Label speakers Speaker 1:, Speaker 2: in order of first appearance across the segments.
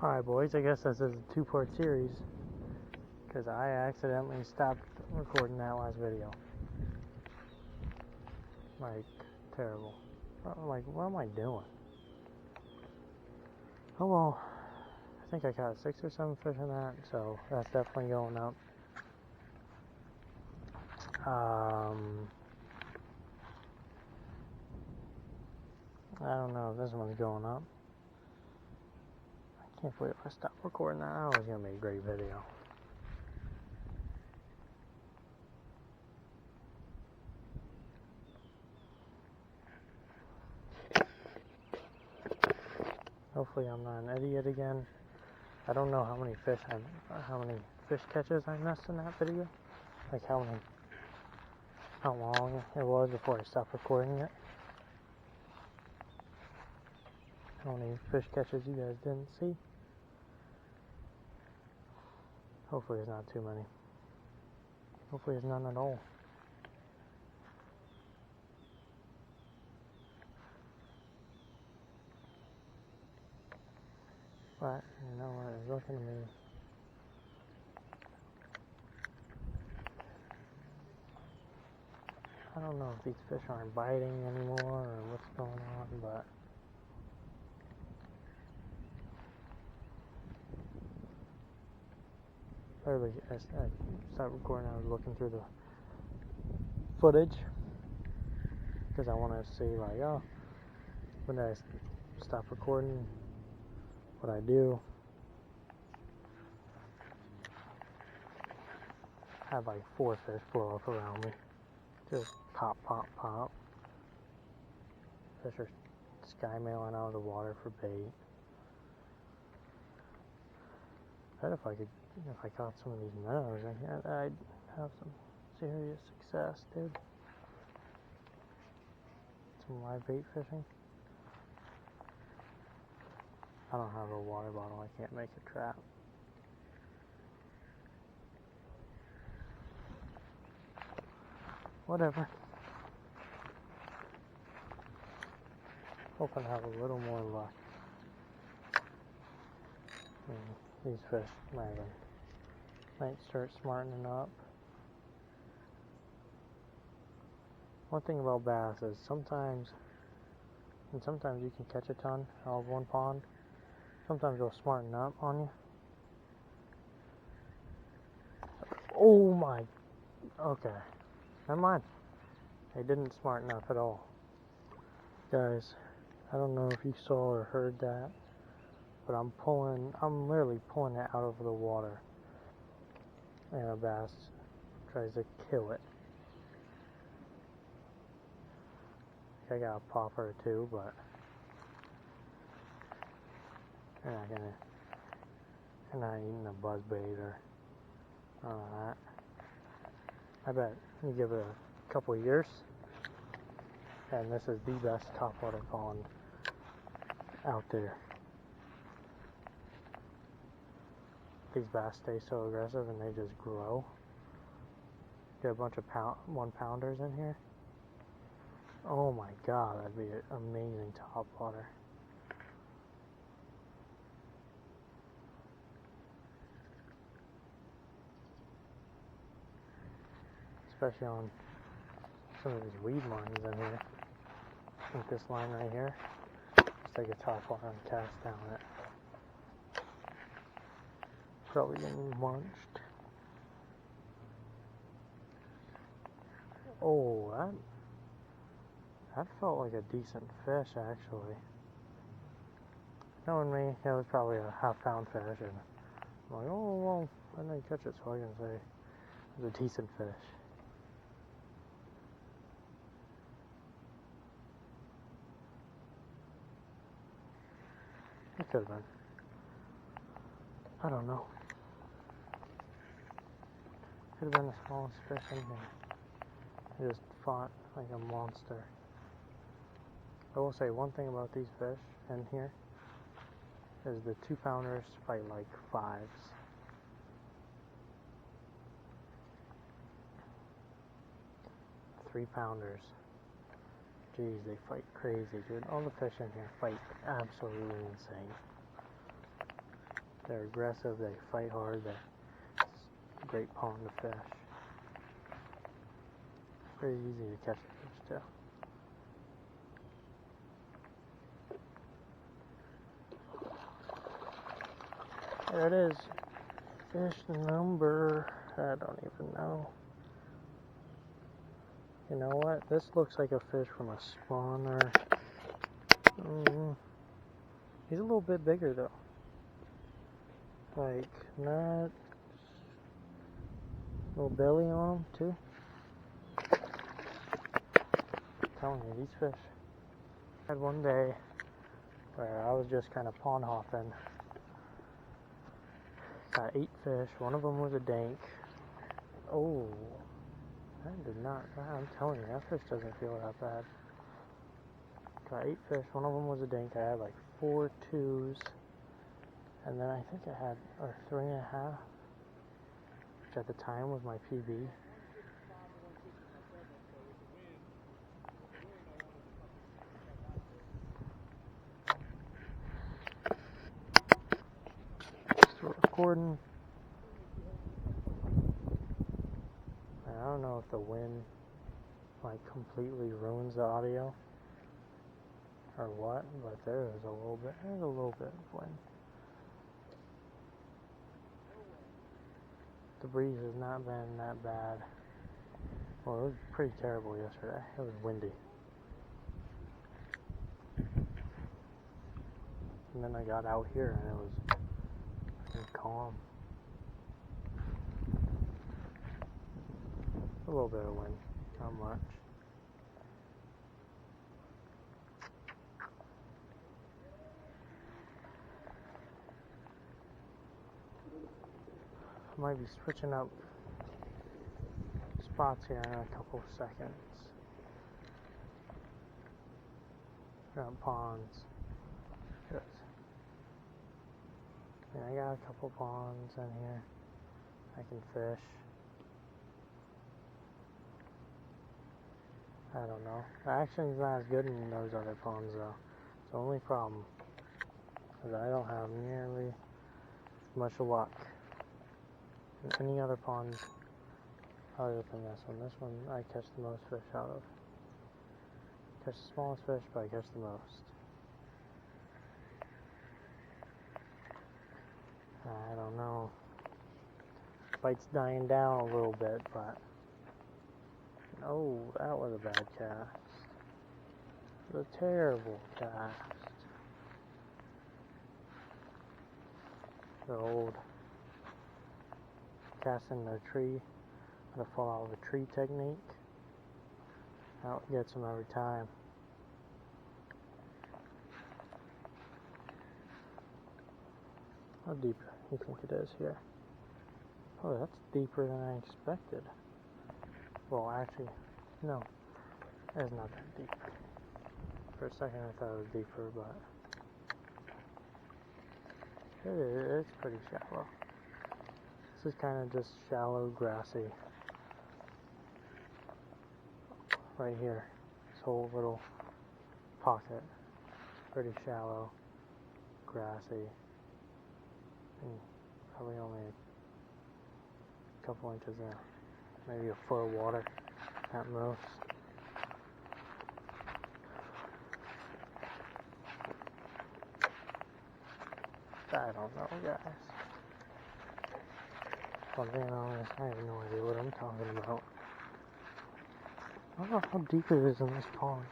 Speaker 1: Alright boys, I guess this is a two-part series because I accidentally stopped recording that last video. Like, terrible. Like, what am I doing? Oh well, I think I caught 6 or 7 fish in that, so that's definitely going up. I don't know if this one's going up. I can't believe I stopped recording that. That was going to be a great video. Hopefully I'm not an idiot again. I don't know how many fish catches I missed in that video. Like how long it was before I stopped recording it. How many fish catches you guys didn't see. Hopefully it's not too many. Hopefully it's none at all. But, you know what, it's looking to me. I don't know if these fish aren't biting anymore or what's going on, but early, I started recording, I was looking through the footage because I wanted to see, like, oh, when did I stop recording, what I do. I had like 4 fish blow up around me. Just pop, pop, pop. Fish are sky mailing out of the water for bait. I bet if I caught some of these minnows, I'd have some serious success, dude. Some live bait fishing. I don't have a water bottle, I can't make a trap. Whatever. Hoping to have a little more luck. These fish might start smartening up. One thing about bass is sometimes you can catch a ton out of one pond. Sometimes they'll smarten up on you. Oh my, okay, never mind. They didn't smarten up at all. Guys, I don't know if you saw or heard that, but I'm literally pulling it out of the water. And a bass tries to kill it. I got a popper or two, but they're not eating a buzzbait or none of that. I bet you give it a couple of years, and this is the best topwater pond out there. These bass stay so aggressive and they just grow. Get a bunch of 1-pounders in here. Oh my god, that'd be an amazing topwater. Especially on some of these weed lines in here. Like this line right here. Just take a topwater and cast down it. Probably getting munched. Oh, that felt like a decent fish, actually. Knowing me, it was probably a half-pound fish, and I'm like, oh, well, I didn't catch it, so I can say it was a decent fish. It could have been. I don't know. Could have been the smallest fish in here. He just fought like a monster. I will say one thing about these fish in here is the 2-pounders fight like 5s. 3-pounders. Jeez, they fight crazy, dude. All the fish in here fight absolutely insane. They're aggressive, they fight hard, it's a great pond to fish. Very easy to catch fish too. There it is. Fish number, I don't even know. You know what? This looks like a fish from a spawner. He's a little bit bigger though. Like, not... little belly on him too. I'm telling you, these fish. I had one day where I was just kind of pond hopping. Got 8 fish. One of them was a dink. Oh, that did not. I'm telling you, that fish doesn't feel that bad. Got 8 fish. One of them was a dink. I had like 4 2s, and then I think I had 3.5, which at the time was my PB. Still recording. I don't know if the wind like completely ruins the audio or what, but there's a little bit of wind. The breeze has not been that bad. Well, it was pretty terrible yesterday. It was windy. And then I got out here and it was calm. A little bit of wind, not much. I might be switching up spots here in a couple of seconds. Got ponds. Good. Yeah, I got a couple ponds in here. I can fish. I don't know. The action's not as good in those other ponds though. The only problem is I don't have nearly as much luck in any other pond other than this one. This one I catch the most fish out of. Catch the smallest fish, but I catch the most. I don't know. Bite's dying down a little bit, but oh, that was a bad cast. It was a terrible cast. The old casting the tree, the fall out of a tree technique. That gets them every time. How deep do you think it is here? Oh, that's deeper than I expected. Well, actually, no. It's not that deep. For a second I thought it was deeper, but it's pretty shallow. This is kind of just shallow, grassy. Right here. This whole little pocket. Pretty shallow, grassy. And probably only a couple inches in. Maybe a foot of water at most. I don't know, guys. If I'm being honest, I have no idea what I'm talking about. I don't know how deep it is in this pond.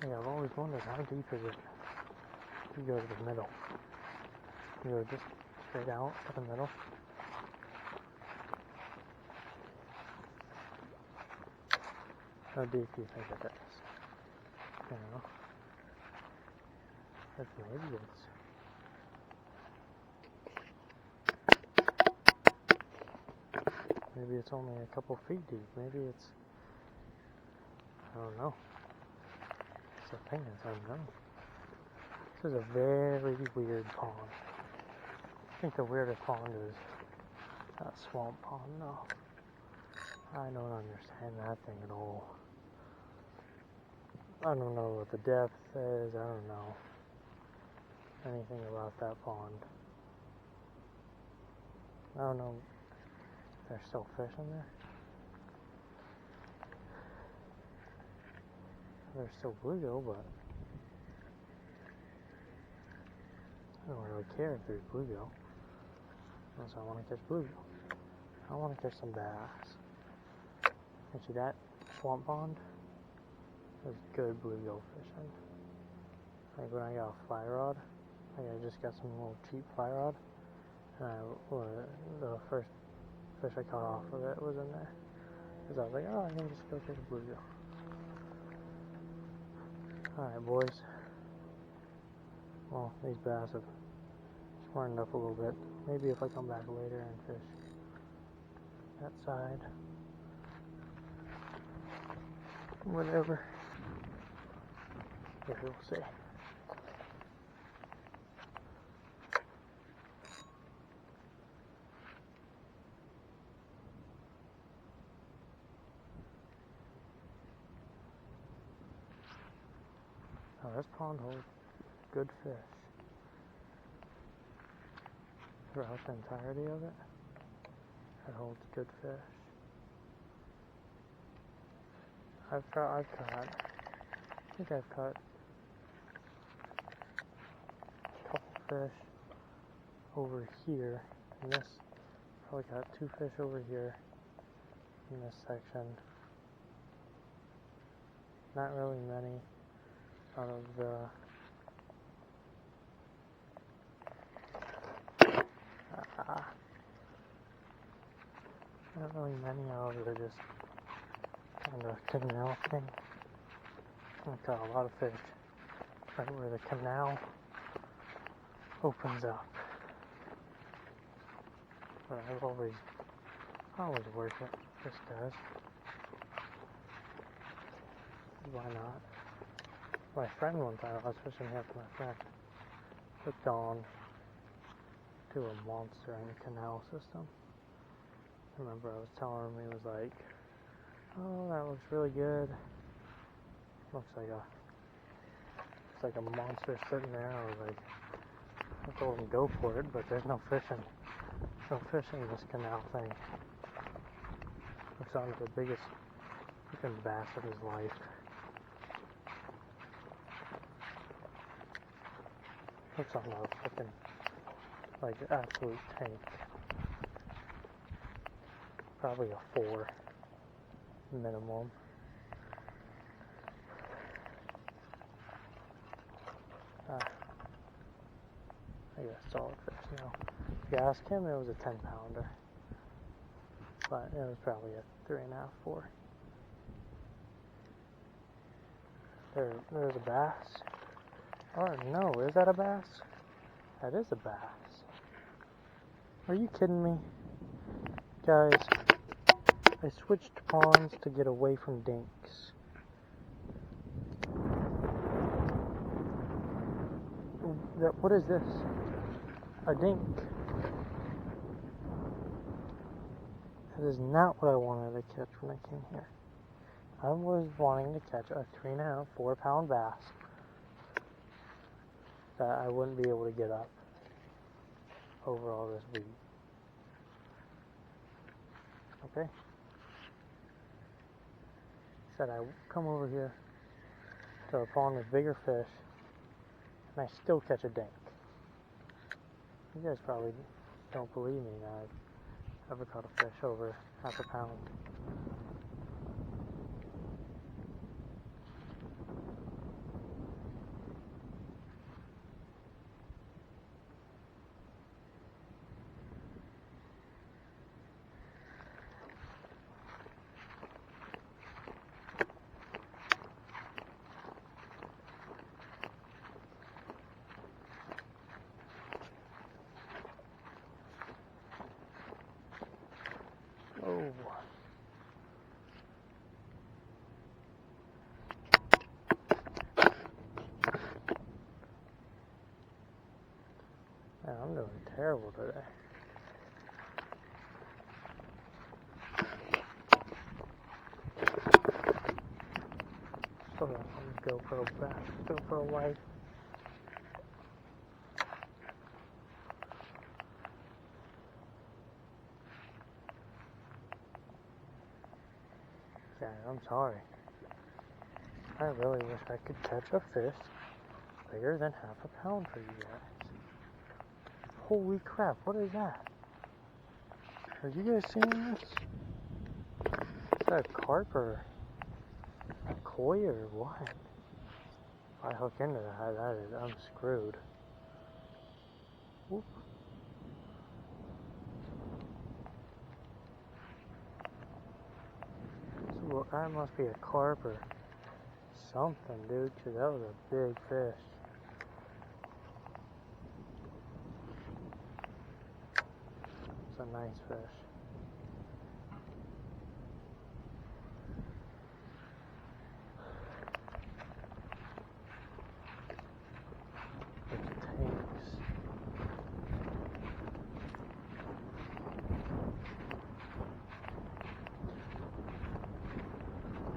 Speaker 1: Yeah, I've always wondered how deep is it. You go to the middle. You go just straight out to the middle. How deep do you think it is? You know? If maybe it's only a couple feet deep. Maybe it's, I don't know. It's the thing is unknown. This is a very weird pond. I think the weirdest pond is that swamp pond though. I don't understand that thing at all. I don't know what the depth is. I don't know anything about that pond. I don't know if there's still fish in there. There's still bluegill, but I don't really care if there's bluegill. Unless I want to catch bluegill. I want to catch some bass. And see that swamp pond? There's good bluegill fishing. Like when I got a fly rod, like I just got some little cheap fly rod, and the first fish I caught off of it was in there. Because I was like, oh, I can just go catch a bluegill. Alright, boys. Well, these bass have smartened up a little bit. Maybe if I come back later and fish that side. Whatever. Maybe we'll see. Oh, this pond holds good fish. Throughout the entirety of it, it holds good fish. I think I've caught a couple fish over here in this. Probably caught 2 fish over here in this section. Not really many out of the not really many out of the just kind of canal thing. I caught a lot of fish right where the canal opens up. But I've always worked it. This does. Why not? My friend one time, I was fishing here with my friend, hooked on to a monster in the canal system. I remember I was telling him, he was like, oh, that looks really good. Looks like a monster sitting there. I was like, I told him go for it, but there's no fishing. No fish in this canal thing. Looks like the biggest freaking bass of his life. Looks like a freaking, like, absolute tank. Probably a 4 minimum. I got a solid fish now. If you ask him, it was a 10-pounder. But it was probably a 3.5, 4. There's a bass. Or no, is that a bass? That is a bass. Are you kidding me? Guys, I switched ponds to get away from Dinks. What is this? A Dink. That is not what I wanted to catch when I came here. I was wanting to catch a 3.5, 4-pound bass that I wouldn't be able to get up over all this weed. Okay? Said I come over here to a pond with bigger fish, and I still catch a Dink. You guys probably don't believe me that I've ever caught a fish over 1/2 pound. Oh. Man, I'm doing terrible today. Still got some GoPro back, GoPro light. Dad, I'm sorry. I really wish I could catch a fish bigger than half a pound for you guys. Holy crap, what is that? Are you guys seeing this? Is that a carp or a koi or what? If I hook into that, I'm screwed. Whoop. So that must be a carp or something, dude, because that was a big fish. It's a nice fish.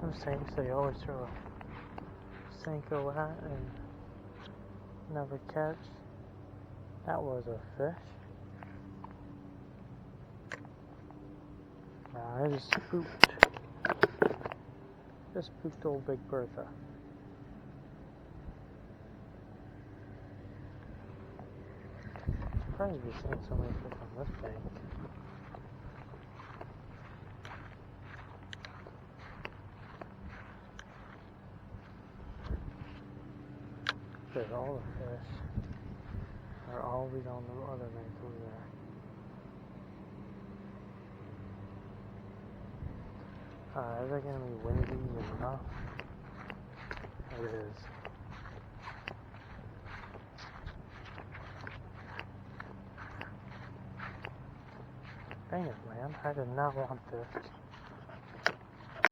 Speaker 1: Those tanks, they always throw a Senko at and never catch. That was a fish. I just spooked old Big Bertha. Surprised to be seeing so many fish on this bank. Because all the fish are always on the other bank over there. Is it going to be windy enough? It is. Dang it, man. I did not want this.